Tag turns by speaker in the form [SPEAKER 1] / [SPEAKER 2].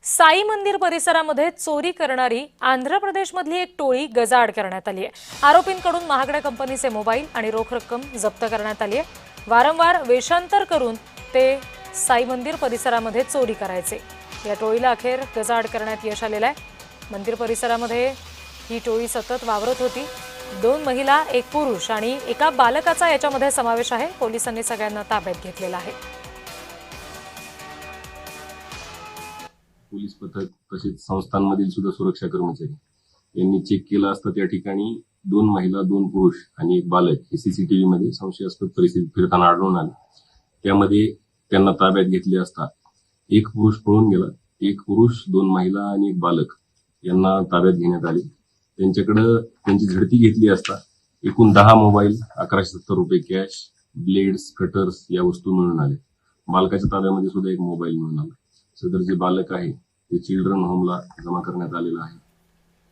[SPEAKER 1] साई मंदिर परिसरामध्ये चोरी करणारी आंध्र प्रदेशमधली एक टोळी गजाआड करण्यात आली आहे। आरोपींकडून महागड्या कंपनीचे मोबाईल आणि रोख रक्कम जप्त करण्यात आली आहे। वारंवार वेषांतर करून ते साई मंदिर परिसरामध्ये चोरी करायचे। या टोळीला अखेर गजाआड करण्यात यश आलेलं आहे। मंदिर परिसरामध्ये ही टोळी सतत वावरत होती। 2 महिला, 1 पुरुष आणि एका बालकाचा याच्यामध्ये समावेश आहे। पोलिसांनी सगळ्यांना ताब्यात घेतलेलं आहे।
[SPEAKER 2] पोलीस पथक तसेच संस्थांमधील सुद्धा सुरक्षा कर्मचारी यांनी चेक केलं असता त्या ठिकाणी 2 महिला, 2 पुरुष आणि 1 बालक हे सीसीटीव्ही मध्ये संशयास्पद परिस्थितीत फिरताना आढळून आले। त्यामध्ये त्यांना ताब्यात घेतले असता 1 पुरुष पळून गेला, 1 पुरुष, 2 महिला आणि 1 बालक यांना ताब्यात घेण्यात आले। त्यांच्याकडे त्यांची झडती घेतली असता एकूण 10 मोबाईल, 1170 रुपये कॅश, ब्लेड्स, कटर्स या वस्तू मिळून आले। बालकाच्या ताब्यामध्ये सुद्धा 1 मोबाईल मिळून आला। सदर जे बालक आहे ते चिल्ड्रन होमला जमा करण्यात आलेलं आहे।